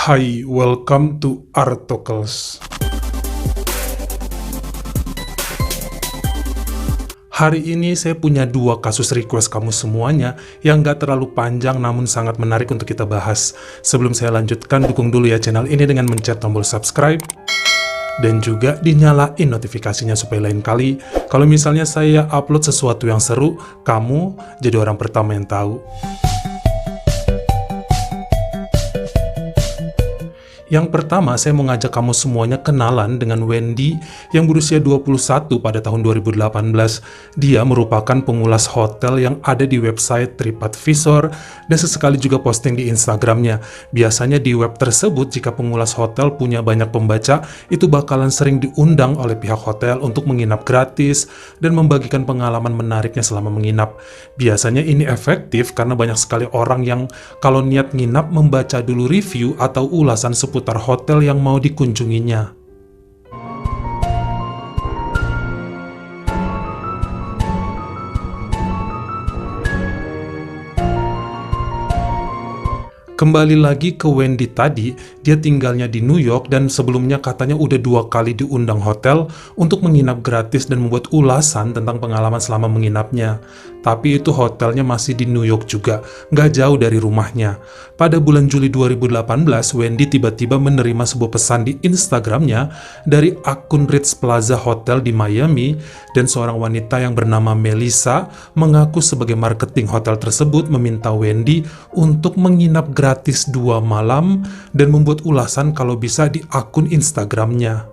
Hai, welcome to Artocles. Hari ini saya punya dua kasus request kamu semuanya yang gak terlalu panjang namun sangat menarik untuk kita bahas. Sebelum saya lanjutkan, dukung dulu ya channel ini dengan mencet tombol subscribe dan juga dinyalain notifikasinya supaya lain kali kalau misalnya saya upload sesuatu yang seru, kamu jadi orang pertama yang tahu. Yang pertama, saya mau ngajak kamu semuanya kenalan dengan Wendy yang berusia 21 pada tahun 2018. Dia merupakan pengulas hotel yang ada di website TripAdvisor dan sesekali juga posting di Instagramnya. Biasanya di web tersebut, jika pengulas hotel punya banyak pembaca, itu bakalan sering diundang oleh pihak hotel untuk menginap gratis dan membagikan pengalaman menariknya selama menginap. Biasanya ini efektif karena banyak sekali orang yang kalau niat nginap membaca dulu review atau ulasan seputar hotel yang mau dikunjunginya. Kembali lagi ke Wendy tadi, dia tinggalnya di New York dan sebelumnya katanya udah 2 kali diundang hotel untuk menginap gratis dan membuat ulasan tentang pengalaman selama menginapnya. Tapi itu hotelnya masih di New York juga, nggak jauh dari rumahnya. Pada bulan Juli 2018, Wendy tiba-tiba menerima sebuah pesan di Instagramnya dari akun Ritz Plaza Hotel di Miami, dan seorang wanita yang bernama Melissa mengaku sebagai marketing hotel tersebut meminta Wendy untuk menginap gratis 2 malam dan membuat ulasan kalau bisa di akun Instagramnya.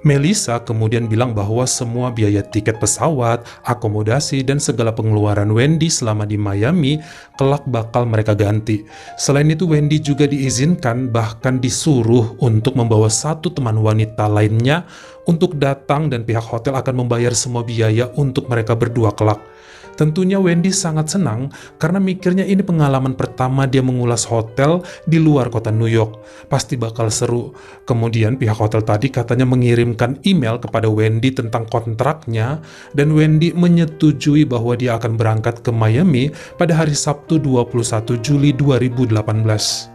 Melissa kemudian bilang bahwa semua biaya tiket pesawat, akomodasi, dan segala pengeluaran Wendy selama di Miami kelak bakal mereka ganti. Selain itu, Wendy juga diizinkan bahkan disuruh untuk membawa satu teman wanita lainnya untuk datang dan pihak hotel akan membayar semua biaya untuk mereka berdua kelak. Tentunya Wendy sangat senang karena mikirnya ini pengalaman pertama dia mengulas hotel di luar kota New York. Pasti bakal seru. Kemudian pihak hotel tadi katanya mengirimkan email kepada Wendy tentang kontraknya dan Wendy menyetujui bahwa dia akan berangkat ke Miami pada hari Sabtu 21 Juli 2018.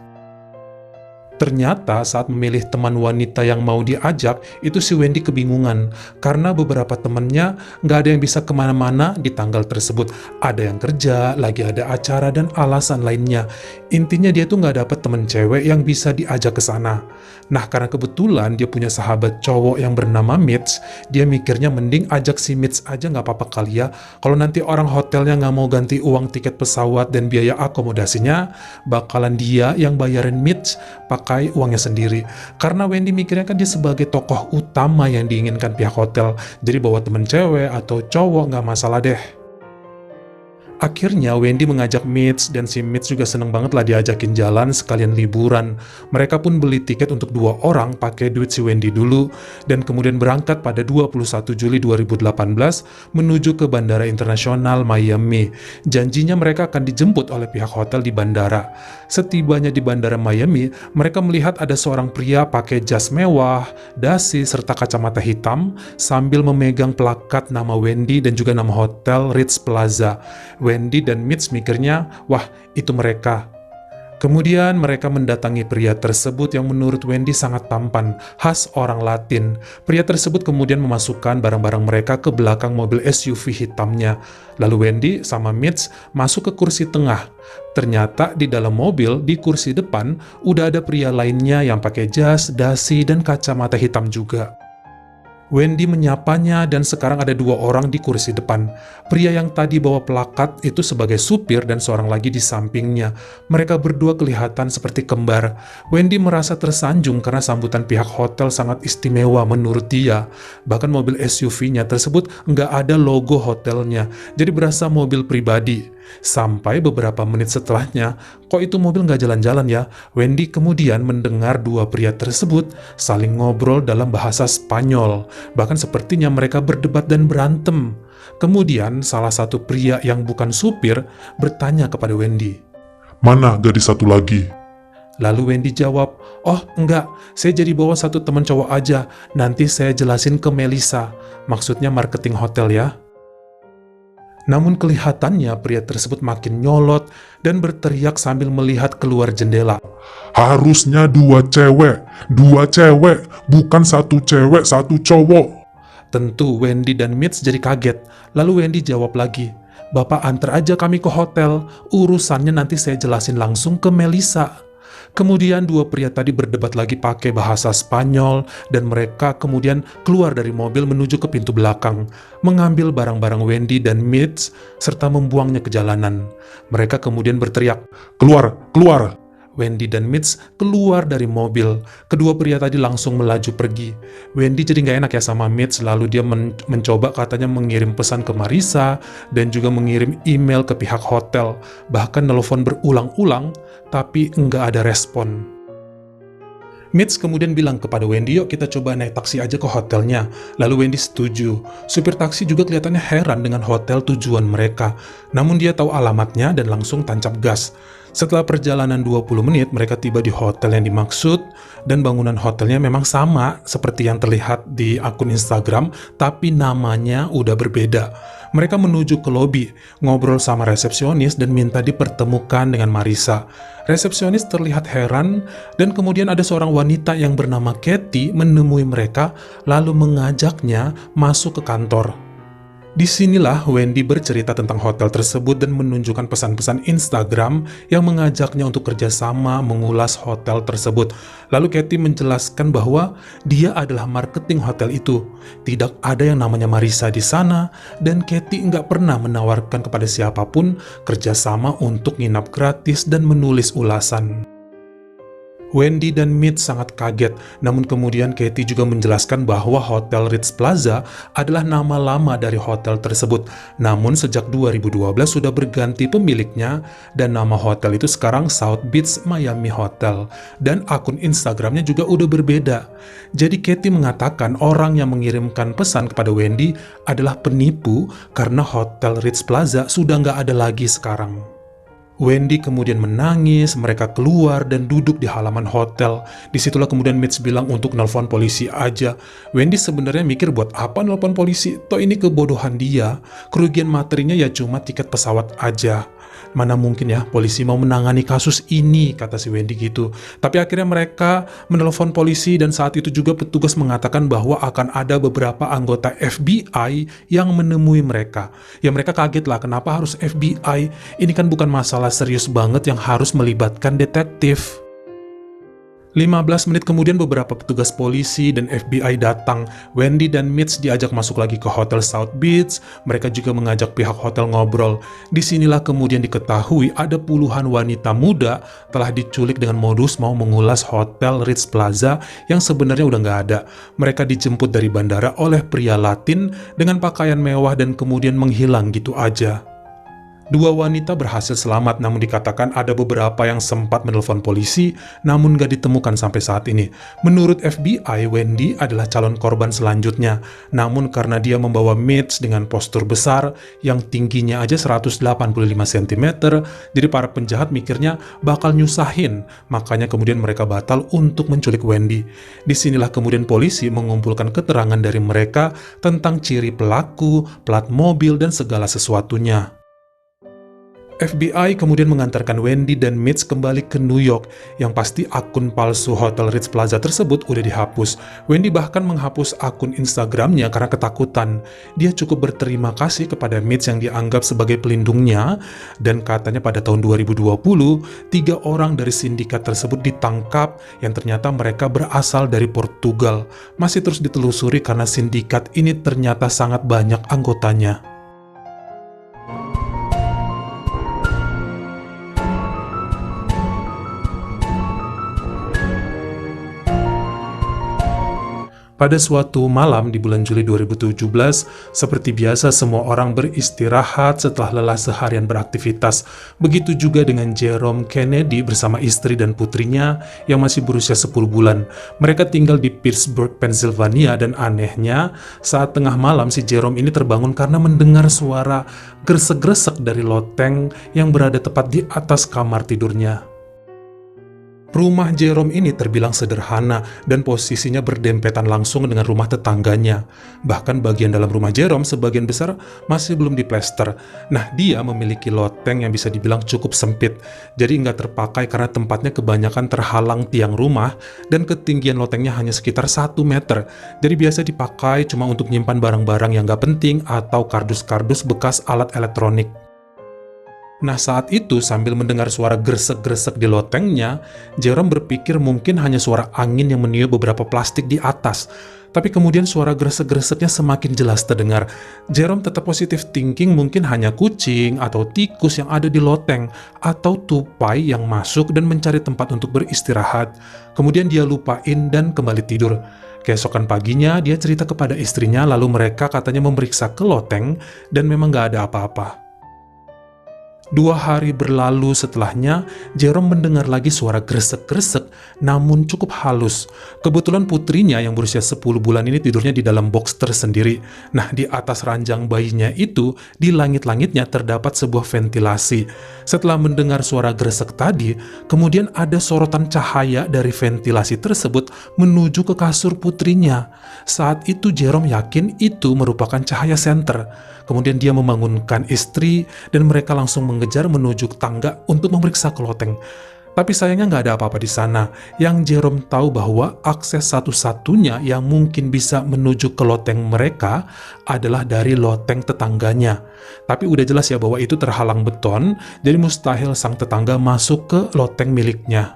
Ternyata saat memilih teman wanita yang mau diajak, itu si Wendy kebingungan karena beberapa temannya nggak ada yang bisa kemana-mana di tanggal tersebut. Ada yang kerja, lagi ada acara, dan alasan lainnya. Intinya dia tuh nggak dapet temen cewek yang bisa diajak ke sana. Nah, karena kebetulan dia punya sahabat cowok yang bernama Mitch, dia mikirnya mending ajak si Mitch aja nggak apa-apa kali ya. Kalau nanti orang hotelnya nggak mau ganti uang tiket pesawat dan biaya akomodasinya, bakalan dia yang bayarin Mitch pakai uangnya sendiri. Karena Wendy mikirnya kan dia sebagai tokoh utama yang diinginkan pihak hotel, jadi bawa temen cewek atau cowok nggak masalah deh. Akhirnya Wendy mengajak Mitch dan si Mitch juga seneng banget lah diajakin jalan sekalian liburan. Mereka pun beli tiket untuk 2 orang pakai duit si Wendy dulu dan kemudian berangkat pada 21 Juli 2018 menuju ke Bandara Internasional Miami. Janjinya mereka akan dijemput oleh pihak hotel di bandara. Setibanya di Bandara Miami, mereka melihat ada seorang pria pakai jas mewah, dasi, serta kacamata hitam sambil memegang plakat nama Wendy dan juga nama hotel Ritz Plaza. Wendy dan Mitch mikirnya, wah itu mereka. Kemudian mereka mendatangi pria tersebut yang menurut Wendy sangat tampan, khas orang Latin. Pria tersebut kemudian memasukkan barang-barang mereka ke belakang mobil SUV hitamnya. Lalu Wendy sama Mitch masuk ke kursi tengah. Ternyata di dalam mobil, di kursi depan, udah ada pria lainnya yang pakai jas, dasi, dan kacamata hitam juga. Wendy menyapanya dan sekarang ada 2 orang di kursi depan. Pria yang tadi bawa plakat itu sebagai supir dan seorang lagi di sampingnya. Mereka berdua kelihatan seperti kembar. Wendy merasa tersanjung karena sambutan pihak hotel sangat istimewa menurut dia. Bahkan mobil SUV-nya tersebut nggak ada logo hotelnya, jadi berasa mobil pribadi. Sampai beberapa menit setelahnya, kok itu mobil nggak jalan-jalan ya? Wendy kemudian mendengar 2 pria tersebut saling ngobrol dalam bahasa Spanyol. Bahkan sepertinya mereka berdebat dan berantem. Kemudian salah satu pria yang bukan supir bertanya kepada Wendy, "Mana gadis satu lagi?" Lalu Wendy jawab, "Oh enggak, saya jadi bawa satu teman cowok aja, nanti saya jelasin ke Melissa." Maksudnya marketing hotel ya. Namun kelihatannya pria tersebut makin nyolot dan berteriak sambil melihat keluar jendela. Harusnya dua cewek, bukan satu cewek, satu cowok. Tentu Wendy dan Mitch jadi kaget. Lalu Wendy jawab lagi, "Bapak antar aja kami ke hotel, urusannya nanti saya jelasin langsung ke Melissa." Kemudian dua pria tadi berdebat lagi pakai bahasa Spanyol dan mereka kemudian keluar dari mobil menuju ke pintu belakang, mengambil barang-barang Wendy dan Mitch serta membuangnya ke jalanan. Mereka kemudian berteriak, Keluar, keluar. Wendy dan Mitch keluar dari mobil. Kedua pria tadi langsung melaju pergi. Wendy jadi nggak enak ya sama Mitch, lalu dia mencoba katanya mengirim pesan ke Marissa dan juga mengirim email ke pihak hotel. Bahkan nelpon berulang-ulang, tapi nggak ada respon. Mitch kemudian bilang kepada Wendy, "Yuk kita coba naik taksi aja ke hotelnya." Lalu Wendy setuju. Supir taksi juga kelihatannya heran dengan hotel tujuan mereka. Namun dia tahu alamatnya dan langsung tancap gas. Setelah perjalanan 20 menit, mereka tiba di hotel yang dimaksud, dan bangunan hotelnya memang sama seperti yang terlihat di akun Instagram, tapi namanya udah berbeda. Mereka menuju ke lobi, ngobrol sama resepsionis dan minta dipertemukan dengan Marissa. Resepsionis terlihat heran, dan kemudian ada seorang wanita yang bernama Katie menemui mereka, lalu mengajaknya masuk ke kantor. Disinilah Wendy bercerita tentang hotel tersebut dan menunjukkan pesan-pesan Instagram yang mengajaknya untuk kerjasama mengulas hotel tersebut. Lalu Katie menjelaskan bahwa dia adalah marketing hotel itu. Tidak ada yang namanya Marissa di sana, dan Katie nggak pernah menawarkan kepada siapapun kerjasama untuk nginap gratis dan menulis ulasan. Wendy dan Mitch sangat kaget, namun kemudian Katie juga menjelaskan bahwa Hotel Ritz Plaza adalah nama lama dari hotel tersebut. Namun sejak 2012 sudah berganti pemiliknya, dan nama hotel itu sekarang South Beach Miami Hotel. Dan akun Instagramnya juga udah berbeda. Jadi Katie mengatakan orang yang mengirimkan pesan kepada Wendy adalah penipu karena Hotel Ritz Plaza sudah nggak ada lagi sekarang. Wendy kemudian menangis, mereka keluar dan duduk di halaman hotel. Disitulah kemudian Mitch bilang untuk nelpon polisi aja. Wendy sebenarnya mikir buat apa nelpon polisi, toh ini kebodohan dia. Kerugian materinya ya cuma tiket pesawat aja. Mana mungkin ya polisi mau menangani kasus ini, kata si Wendy gitu. Tapi akhirnya mereka menelpon polisi dan saat itu juga petugas mengatakan bahwa akan ada beberapa anggota FBI yang menemui mereka. Ya mereka kaget lah, kenapa harus FBI? Ini kan bukan masalah serius banget yang harus melibatkan detektif. 15 menit kemudian beberapa petugas polisi dan FBI datang. Wendy dan Mitch diajak masuk lagi ke Hotel South Beach. Mereka juga mengajak pihak hotel ngobrol. Disinilah kemudian diketahui ada puluhan wanita muda telah diculik dengan modus mau mengulas Hotel Ritz Plaza yang sebenarnya udah nggak ada. Mereka dijemput dari bandara oleh pria Latin dengan pakaian mewah dan kemudian menghilang gitu aja. Dua wanita berhasil selamat, namun dikatakan ada beberapa yang sempat menelpon polisi, namun gak ditemukan sampai saat ini. Menurut FBI, Wendy adalah calon korban selanjutnya. Namun karena dia membawa Mitch dengan postur besar, yang tingginya aja 185 cm, jadi para penjahat mikirnya bakal nyusahin. Makanya kemudian mereka batal untuk menculik Wendy. Disinilah kemudian polisi mengumpulkan keterangan dari mereka tentang ciri pelaku, plat mobil, dan segala sesuatunya. FBI kemudian mengantarkan Wendy dan Mitch kembali ke New York. Yang pasti akun palsu Hotel Ritz Plaza tersebut udah dihapus. Wendy bahkan menghapus akun Instagramnya karena ketakutan. Dia cukup berterima kasih kepada Mitch yang dianggap sebagai pelindungnya, dan katanya pada tahun 2020, 3 orang dari sindikat tersebut ditangkap yang ternyata mereka berasal dari Portugal. Masih terus ditelusuri karena sindikat ini ternyata sangat banyak anggotanya. Pada suatu malam di bulan Juli 2017, seperti biasa semua orang beristirahat setelah lelah seharian beraktivitas. Begitu juga dengan Jerome Kennedy bersama istri dan putrinya yang masih berusia 10 bulan. Mereka tinggal di Pittsburgh, Pennsylvania, dan anehnya saat tengah malam si Jerome ini terbangun karena mendengar suara gresek-gresek dari loteng yang berada tepat di atas kamar tidurnya. Rumah Jerome ini terbilang sederhana dan posisinya berdempetan langsung dengan rumah tetangganya. Bahkan bagian dalam rumah Jerome sebagian besar masih belum diplester. Nah, dia memiliki loteng yang bisa dibilang cukup sempit. Jadi nggak terpakai karena tempatnya kebanyakan terhalang tiang rumah dan ketinggian lotengnya hanya sekitar 1 meter. Jadi biasa dipakai cuma untuk menyimpan barang-barang yang nggak penting atau kardus-kardus bekas alat elektronik. Nah, saat itu sambil mendengar suara gresek-gresek di lotengnya, Jerome berpikir mungkin hanya suara angin yang meniup beberapa plastik di atas. Tapi kemudian suara gresek-greseknya semakin jelas terdengar. Jerome tetap positive thinking mungkin hanya kucing atau tikus yang ada di loteng, atau tupai yang masuk dan mencari tempat untuk beristirahat. Kemudian dia lupain dan kembali tidur. Keesokan paginya dia cerita kepada istrinya, lalu mereka katanya memeriksa ke loteng dan memang gak ada apa-apa. 2 hari berlalu setelahnya, Jerome mendengar lagi suara gresek-gresek, namun cukup halus. Kebetulan putrinya yang berusia 10 bulan ini tidurnya di dalam box tersendiri. Nah, di atas ranjang bayinya itu, di langit-langitnya terdapat sebuah ventilasi. Setelah mendengar suara gresek tadi, kemudian ada sorotan cahaya dari ventilasi tersebut menuju ke kasur putrinya. Saat itu Jerome yakin itu merupakan cahaya senter. Kemudian dia membangunkan istri dan mereka langsung mengejar menuju tangga untuk memeriksa ke loteng. Tapi sayangnya nggak ada apa-apa di sana. Yang Jerome tahu bahwa akses satu-satunya yang mungkin bisa menuju ke loteng mereka adalah dari loteng tetangganya. Tapi udah jelas ya bahwa itu terhalang beton, jadi mustahil sang tetangga masuk ke loteng miliknya.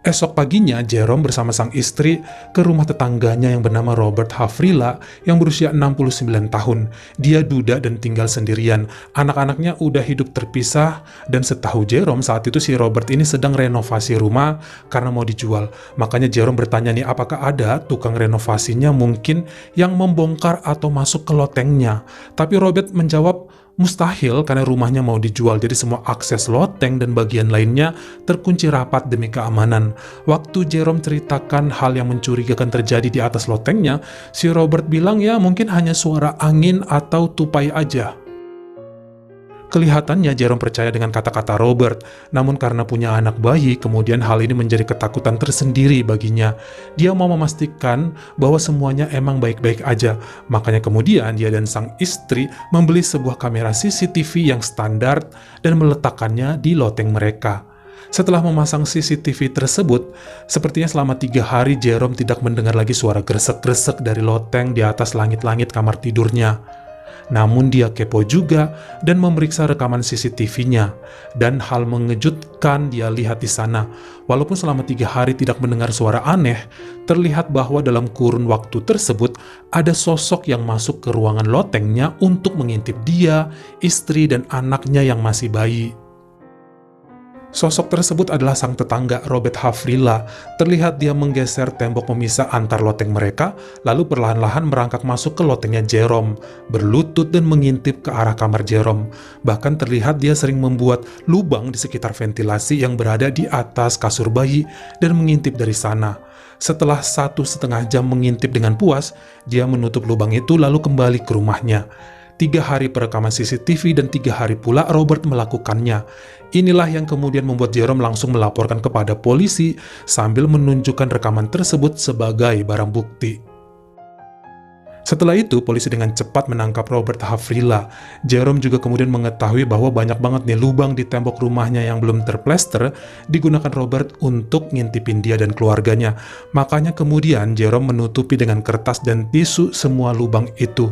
Esok paginya, Jerome bersama sang istri ke rumah tetangganya yang bernama Robert Havrilla yang berusia 69 tahun. Dia duda dan tinggal sendirian. Anak-anaknya udah hidup terpisah dan setahu Jerome saat itu si Robert ini sedang renovasi rumah karena mau dijual. Makanya Jerome bertanya nih apakah ada tukang renovasinya mungkin yang membongkar atau masuk ke lotengnya. Tapi Robert menjawab, mustahil karena rumahnya mau dijual, jadi semua akses loteng dan bagian lainnya terkunci rapat demi keamanan. Waktu Jerome ceritakan hal yang mencurigakan terjadi di atas lotengnya, si Robert bilang ya mungkin hanya suara angin atau tupai aja. Kelihatannya Jerome percaya dengan kata-kata Robert, namun karena punya anak bayi, kemudian hal ini menjadi ketakutan tersendiri baginya. Dia mau memastikan bahwa semuanya emang baik-baik aja. Makanya kemudian dia dan sang istri membeli sebuah kamera CCTV yang standar dan meletakkannya di loteng mereka. Setelah memasang CCTV tersebut, sepertinya selama 3 hari Jerome tidak mendengar lagi suara gresek-gresek dari loteng di atas langit-langit kamar tidurnya. Namun dia kepo juga dan memeriksa rekaman CCTV-nya. Dan hal mengejutkan dia lihat di sana. Walaupun selama 3 hari tidak mendengar suara aneh, terlihat bahwa dalam kurun waktu tersebut ada sosok yang masuk ke ruangan lotengnya untuk mengintip dia, istri, dan anaknya yang masih bayi. Sosok tersebut adalah sang tetangga Robert Havrilla. Terlihat dia menggeser tembok pemisah antar loteng mereka, lalu perlahan-lahan merangkak masuk ke lotengnya Jerome, berlutut dan mengintip ke arah kamar Jerome. Bahkan terlihat dia sering membuat lubang di sekitar ventilasi yang berada di atas kasur bayi dan mengintip dari sana. Setelah 1,5 jam mengintip dengan puas, dia menutup lubang itu lalu kembali ke rumahnya. 3 hari perekaman CCTV dan 3 hari pula Robert melakukannya. Inilah yang kemudian membuat Jerome langsung melaporkan kepada polisi sambil menunjukkan rekaman tersebut sebagai barang bukti. Setelah itu, polisi dengan cepat menangkap Robert Havrilla. Jerome juga kemudian mengetahui bahwa banyak banget nih lubang di tembok rumahnya yang belum terplester digunakan Robert untuk ngintipin dia dan keluarganya. Makanya kemudian Jerome menutupi dengan kertas dan tisu semua lubang itu.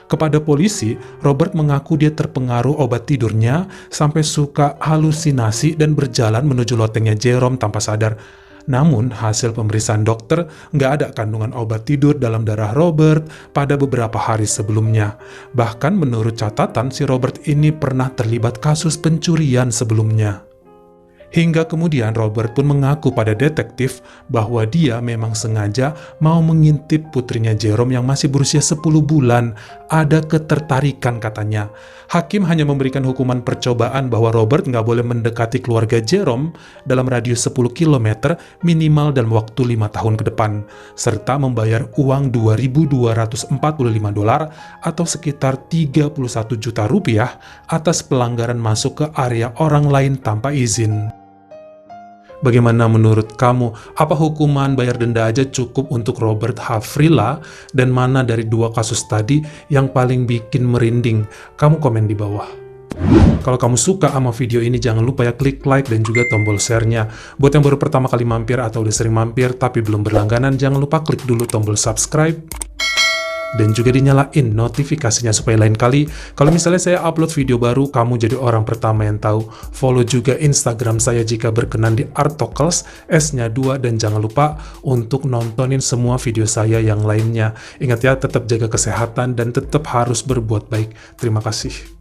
Kepada polisi, Robert mengaku dia terpengaruh obat tidurnya sampai suka halusinasi dan berjalan menuju lotengnya Jerome tanpa sadar. Namun, hasil pemeriksaan dokter nggak ada kandungan obat tidur dalam darah Robert pada beberapa hari sebelumnya. Bahkan menurut catatan, si Robert ini pernah terlibat kasus pencurian sebelumnya. Hingga kemudian Robert pun mengaku pada detektif bahwa dia memang sengaja mau mengintip putrinya Jerome yang masih berusia 10 bulan. Ada ketertarikan katanya. Hakim hanya memberikan hukuman percobaan bahwa Robert nggak boleh mendekati keluarga Jerome dalam radius 10 km minimal dalam waktu 5 tahun ke depan, serta membayar uang $2.245 atau sekitar 31 juta rupiah atas pelanggaran masuk ke area orang lain tanpa izin. Bagaimana menurut kamu? Apa hukuman bayar denda aja cukup untuk Robert Havrilla? Dan mana dari dua kasus tadi yang paling bikin merinding? Kamu komen di bawah. Kalau kamu suka sama video ini, jangan lupa ya klik like dan juga tombol share-nya. Buat yang baru pertama kali mampir atau udah sering mampir tapi belum berlangganan, jangan lupa klik dulu tombol subscribe. Dan juga dinyalain notifikasinya supaya lain kali kalau misalnya saya upload video baru, kamu jadi orang pertama yang tahu. Follow juga Instagram saya jika berkenan di Artokels, S-nya 2, dan jangan lupa untuk nontonin semua video saya yang lainnya. Ingat ya, tetap jaga kesehatan dan tetap harus berbuat baik. Terima kasih.